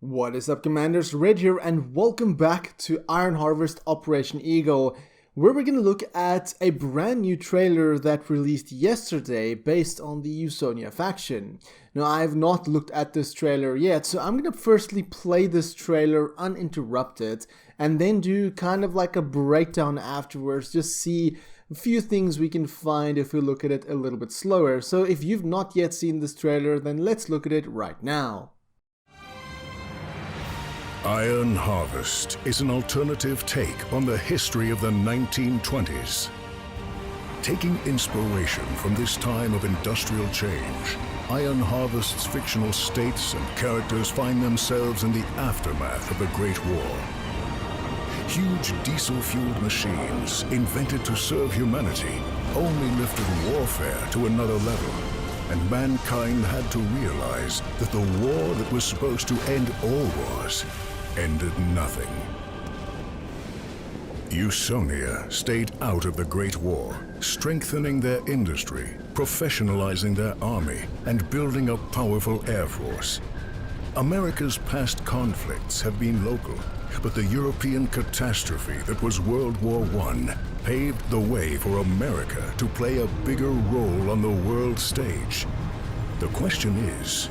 What is up, Commanders? Red here, and welcome back to Iron Harvest Operation Eagle, where we're going to look at a brand new trailer that released yesterday based on the USONIA faction. Now, I have not looked at this trailer yet, so I'm going to firstly play this trailer uninterrupted and then do kind of like a breakdown afterwards, just see a few things we can find if we look at it a little bit slower. So if you've not yet seen this trailer, then let's look at it right now. Iron Harvest is an alternative take on the history of the 1920s. Taking inspiration from this time of industrial change, Iron Harvest's fictional states and characters find themselves in the aftermath of the Great War. Huge diesel-fueled machines, invented to serve humanity, only lifted warfare to another level, and mankind had to realize that the war that was supposed to end all wars ended nothing. USONIA stayed out of the Great War, strengthening their industry, professionalizing their army, and building a powerful air force. America's past conflicts have been local, but the European catastrophe that was World War I paved the way for America to play a bigger role on the world stage. The question is,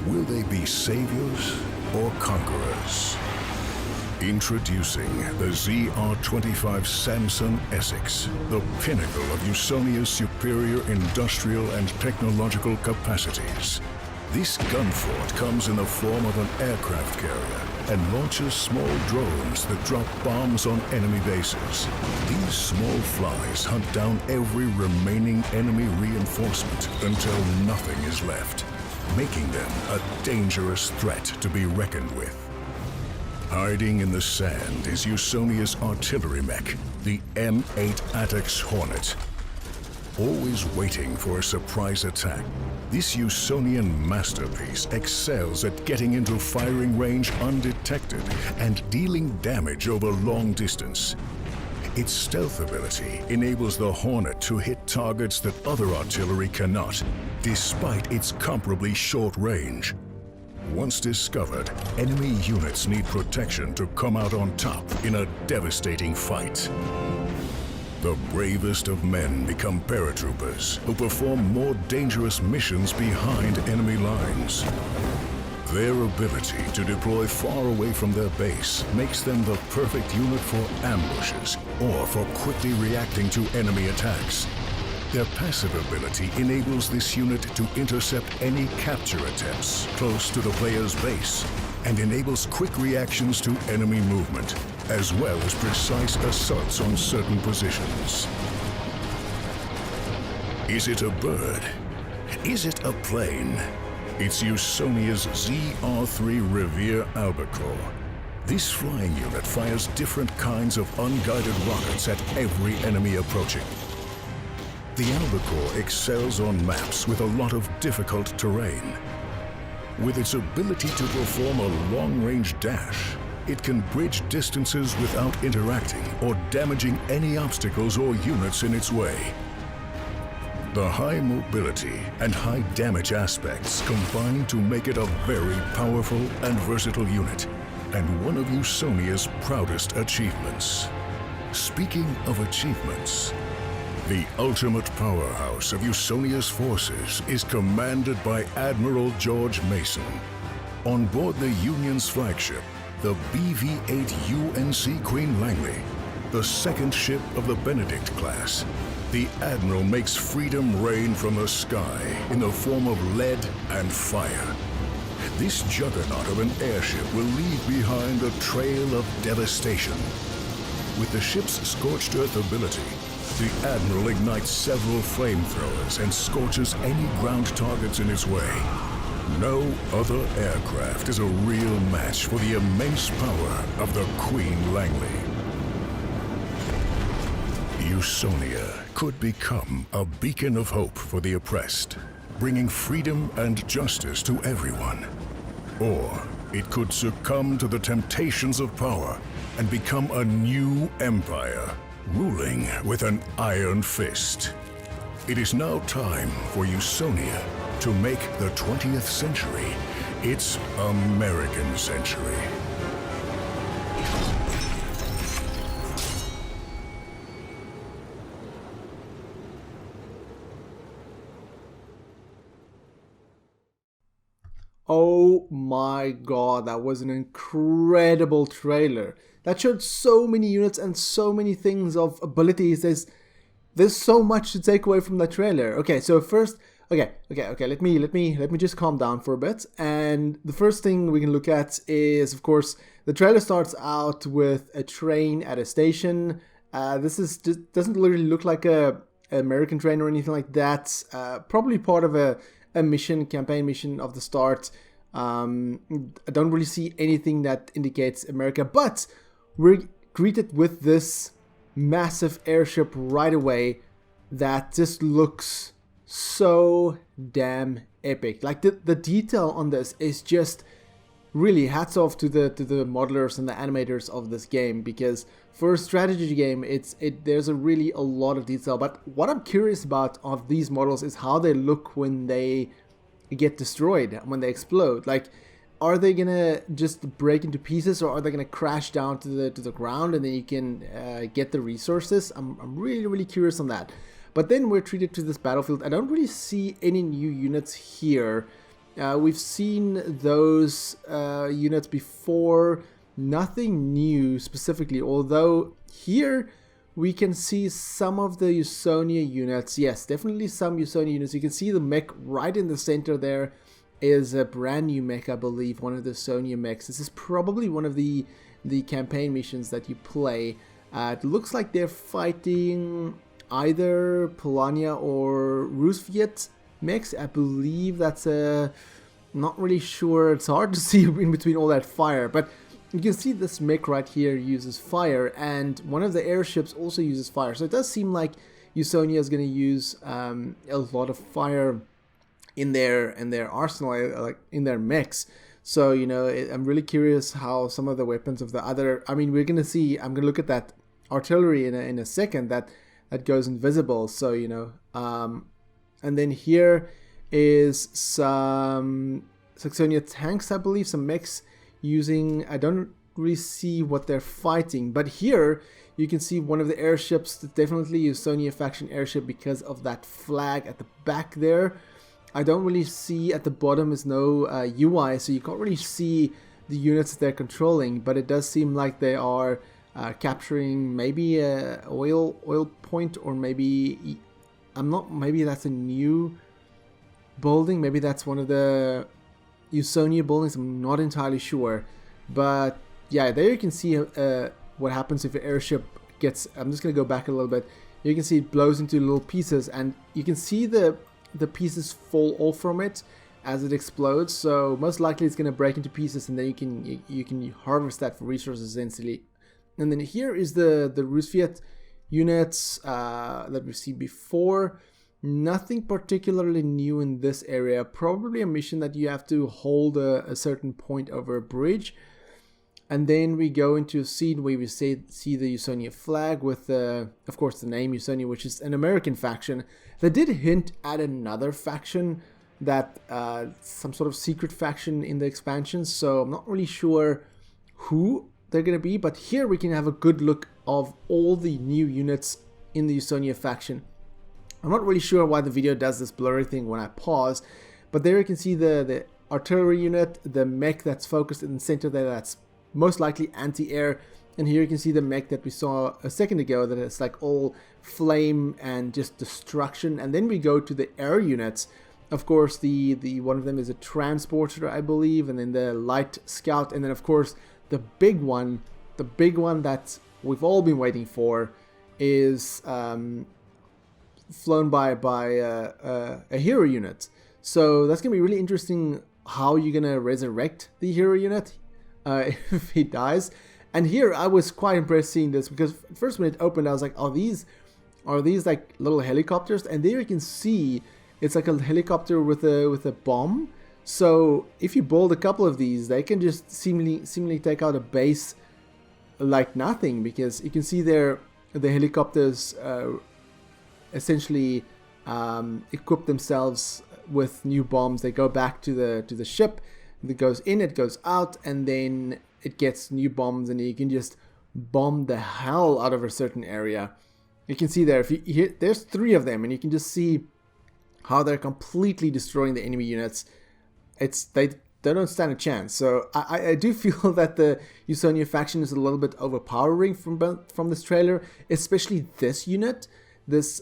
will they be saviors or conquerors? Introducing the ZR-25 Samson Essex, the pinnacle of USONIA's superior industrial and technological capacities. This gunfort comes in the form of an aircraft carrier and launches small drones that drop bombs on enemy bases. These small flies hunt down every remaining enemy reinforcement until nothing is left, making them a dangerous threat to be reckoned with. Hiding in the sand is USONIA's artillery mech, the M8 Atex Hornet. Always waiting for a surprise attack, this USONIAN masterpiece excels at getting into firing range undetected and dealing damage over long distance. Its stealth ability enables the Hornet to hit targets that other artillery cannot, despite its comparably short range. Once discovered, enemy units need protection to come out on top in a devastating fight. The bravest of men become paratroopers who perform more dangerous missions behind enemy lines. Their ability to deploy far away from their base makes them the perfect unit for ambushes or for quickly reacting to enemy attacks. Their passive ability enables this unit to intercept any capture attempts close to the player's base and enables quick reactions to enemy movement, as well as precise assaults on certain positions. Is it a bird? Is it a plane? It's USONIA's ZR-3 Revere Albacore. This flying unit fires different kinds of unguided rockets at every enemy approaching. The Albacore excels on maps with a lot of difficult terrain. With its ability to perform a long-range dash, it can bridge distances without interacting or damaging any obstacles or units in its way. The high mobility and high damage aspects combine to make it a very powerful and versatile unit, and one of USONIA's proudest achievements. Speaking of achievements, the ultimate powerhouse of USONIA's forces is commanded by Admiral George Mason. On board the Union's flagship, the BV-8 UNC Queen Langley, the second ship of the Benedict class, the Admiral makes freedom rain from the sky in the form of lead and fire. This juggernaut of an airship will leave behind a trail of devastation. With the ship's scorched earth ability, the Admiral ignites several flamethrowers and scorches any ground targets in its way. No other aircraft is a real match for the immense power of the Queen Langley. USONIA could become a beacon of hope for the oppressed, bringing freedom and justice to everyone. Or it could succumb to the temptations of power and become a new empire, ruling with an iron fist. It is now time for USONIA to make the 20th century It's American century. Oh my god, that was an incredible trailer. That showed so many units and so many things of abilities. There's so much to take away from that trailer. Okay, so first, okay. Let me just calm down for a bit. And the first thing we can look at is, of course, the trailer starts out with a train at a station. This doesn't really look like a American train or anything like that. Probably part of a campaign mission of the start. I don't really see anything that indicates America, but we're greeted with this massive airship right away that just looks so damn epic. Like the detail on this is just really hats off to the modelers and the animators of this game, because for a strategy game there's a lot of detail. But what I'm curious about of these models is how they look when they get destroyed, when they explode. Like, are they gonna just break into pieces, or are they gonna crash down to the ground and then you can get the resources? I'm really curious on that. But then we're treated to this battlefield. I don't really see any new units here. We've seen those units before. Nothing new specifically, although here we can see some of the USONIA units. Yes, definitely some USONIA units. You can see the mech right in the center there is a brand new mech, I believe, one of the USONIA mechs. This is probably one of the campaign missions that you play. It looks like they're fighting either Polania or Roosevelt mechs. I believe that's not really sure. It's hard to see in between all that fire, but you can see this mech right here uses fire, and one of the airships also uses fire. So it does seem like USONIA is going to use a lot of fire in their arsenal, like in their mechs. So, you know, I'm really curious how some of the weapons of the other. I mean, we're going to see. I'm going to look at that artillery in a second that goes invisible. So, you know, and then here is some Saxonia tanks, I believe, some mechs using, I don't really see what they're fighting, but here you can see one of the airships, definitely USONIA faction airship because of that flag at the back there. I don't really see, at the bottom is no UI, so you can't really see the units that they're controlling, but it does seem like they are capturing maybe a oil point, or maybe, maybe that's a new building, maybe that's one of the USONIA buildings. I'm not entirely sure, but yeah, there you can see what happens if an airship gets. I'm just gonna go back a little bit. You can see it blows into little pieces, and you can see the pieces fall off from it as it explodes. So most likely it's gonna break into pieces, and then you can harvest that for resources instantly. And then here is the Roosevelt units that we've seen before. Nothing particularly new in this area. Probably a mission that you have to hold a certain point over a bridge. And then we go into a scene where we see the USONIA flag with, of course, the name USONIA, which is an American faction. They did hint at another faction, that some sort of secret faction in the expansion. So I'm not really sure who they're going to be. But here we can have a good look of all the new units in the USONIA faction. I'm not really sure why the video does this blurry thing when I pause, but there you can see the artillery unit, the mech that's focused in the center there, that's most likely anti-air, and here you can see the mech that we saw a second ago that is like all flame and just destruction. And then we go to the air units. Of course, the one of them is a transporter, I believe, and then the light scout, and then of course the big one that we've all been waiting for is flown by a hero unit. So that's gonna be really interesting how you're gonna resurrect the hero unit if he dies. And here I was quite impressed seeing this, because first when it opened I was like, are these like little helicopters? And there you can see it's like a helicopter with a bomb. So if you build a couple of these, they can just seemingly take out a base like nothing, because you can see there the helicopters essentially equip themselves with new bombs. They go back to the ship, It goes in, it goes out, and then it gets new bombs, and you can just bomb the hell out of a certain area. You can see there, if you there's 3 of them, and you can just see how they're completely destroying the enemy units. They don't stand a chance. So I do feel that the USONIA faction is a little bit overpowering from this trailer, especially this unit. This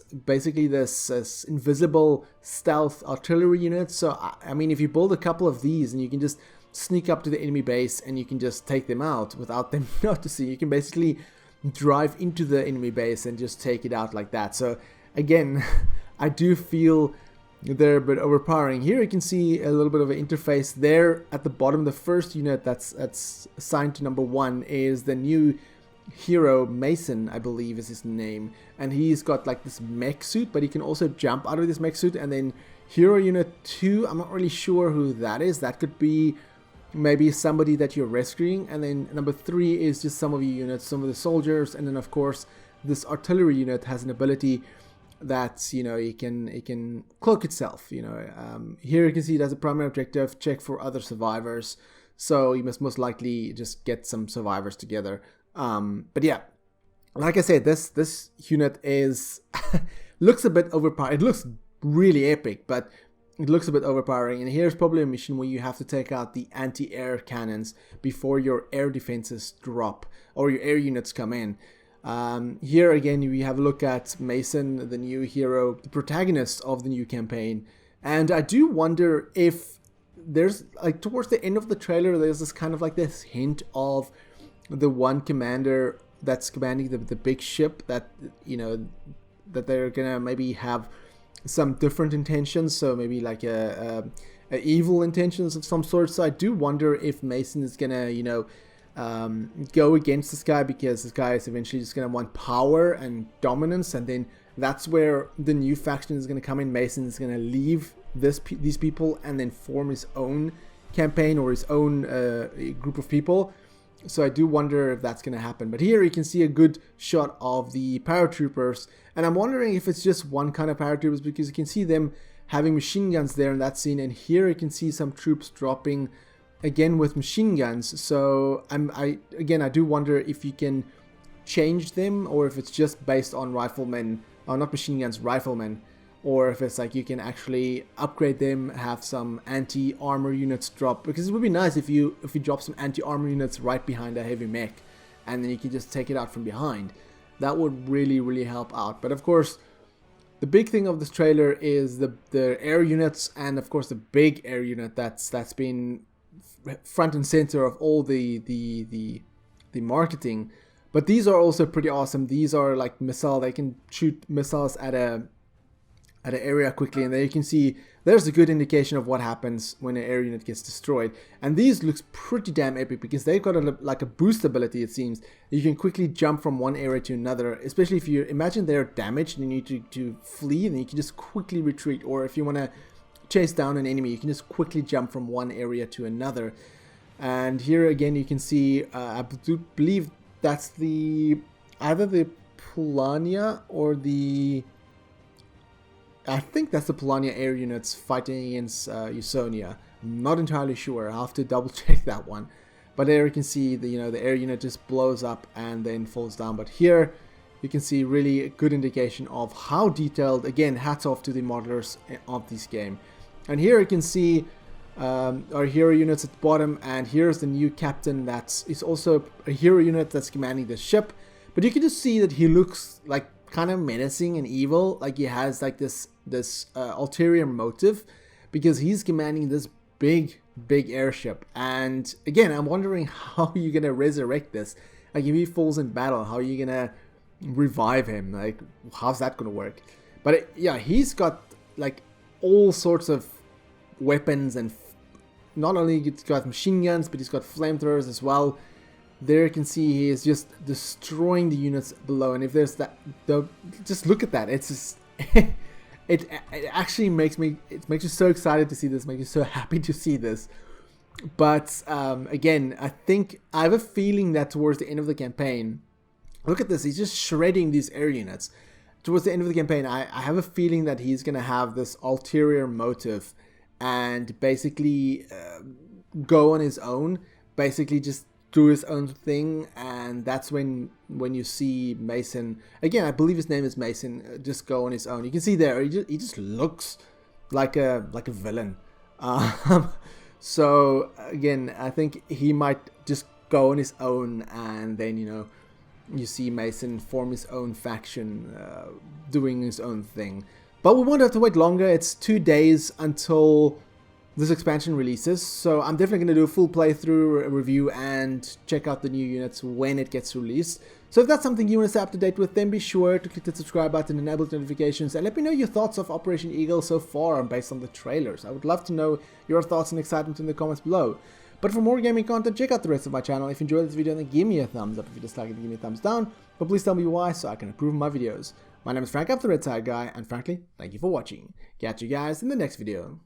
invisible stealth artillery unit. So I mean, if you build a couple of these, and you can just sneak up to the enemy base and you can just take them out without them noticing, you can basically drive into the enemy base and just take it out like that. So again, I do feel they're a bit overpowering. Here you can see a little bit of an interface there at the bottom. The first unit that's assigned to number 1 is the new hero Mason, I believe is his name, and he's got like this mech suit, but he can also jump out of this mech suit. And then hero unit 2, I'm not really sure who that is. That could be maybe somebody that you're rescuing. And then number 3 is just some of your units, some of the soldiers. And then of course this artillery unit has an ability that, you know, it can cloak itself. You know, here you can see it has a primary objective, check for other survivors. So you must most likely just get some survivors together. But yeah, like I said, this unit is looks a bit overpowered. It looks really epic, but it looks a bit overpowering. And here's probably a mission where you have to take out the anti-air cannons before your air defenses drop or your air units come in. Here again, we have a look at Mason, the new hero, the protagonist of the new campaign. And I do wonder if there's, like, towards the end of the trailer, there's this kind of like this hint of the one commander that's commanding the big ship, that, you know, that they're gonna maybe have some different intentions. So maybe like a evil intentions of some sort. So I do wonder if Mason is gonna, you know, go against this guy, because this guy is eventually just going to want power and dominance, and then that's where the new faction is going to come in. Mason is going to leave these people and then form his own campaign or his own group of people. So I do wonder if that's going to happen. But here you can see a good shot of the paratroopers, and I'm wondering if it's just one kind of paratroopers, because you can see them having machine guns there in that scene, and here you can see some troops dropping again with machine guns. So I do wonder if you can change them, or if it's just based on riflemen, or not machine guns, riflemen, or if it's like you can actually upgrade them, have some anti-armor units drop, because it would be nice if you drop some anti-armor units right behind a heavy mech, and then you can just take it out from behind. That would really help out. But of course, the big thing of this trailer is the air units, and of course the big air unit that's been front and center of all the marketing. But these are also pretty awesome. These are like missile, they can shoot missiles at an area quickly, and there you can see there's a good indication of what happens when an air unit gets destroyed. And these looks pretty damn epic, because they've got like a boost ability. It seems you can quickly jump from one area to another, especially if you imagine they're damaged and you need to flee, and you can just quickly retreat. Or if you want to chase down an enemy, you can just quickly jump from one area to another. And here again you can see I do believe that's either the Polania or I think that's the Polania air units fighting against USONIA. I'm not entirely sure, I'll have to double check that one. But there you can see the air unit just blows up and then falls down. But here you can see really a good indication of how detailed. Again, hats off to the modelers of this game. And here you can see our hero units at the bottom, and here's the new captain that is also a hero unit that's commanding the ship. But you can just see that he looks like kind of menacing and evil, like he has like this ulterior motive, because he's commanding this big airship. And again, I'm wondering how you're gonna resurrect this. Like, if he falls in battle, how are you gonna revive him? Like, how's that gonna work? But yeah, he's got like all sorts of weapons, and not only he's got machine guns, but he's got flamethrowers as well. There you can see he is just destroying the units below. And if there's that, just look at that. It's just it actually makes me so excited to see this, makes me so happy to see this. But again, I have a feeling that towards the end of the campaign, look at this, he's just shredding these air units. Towards the end of the campaign, I have a feeling that he's going to have this ulterior motive, and basically go on his own, basically just do his own thing, and that's when you see Mason, again, I believe his name is Mason, just go on his own. You can see there, he just looks like a villain. So again, I think he might just go on his own, and then, you know, you see Mason form his own faction, doing his own thing. But we won't have to wait longer. It's 2 days until this expansion releases, so I'm definitely going to do a full playthrough review and check out the new units when it gets released. So if that's something you want to stay up to date with, then be sure to click the subscribe button, enable notifications, and let me know your thoughts of Operation Eagle so far based on the trailers. I would love to know your thoughts and excitement in the comments below. But for more gaming content, check out the rest of my channel. If you enjoyed this video, then give me a thumbs up. If you dislike it, give me a thumbs down. But please tell me why so I can improve my videos. My name is Frank, I'm the RedTieGuy, and frankly, thank you for watching. Catch you guys in the next video.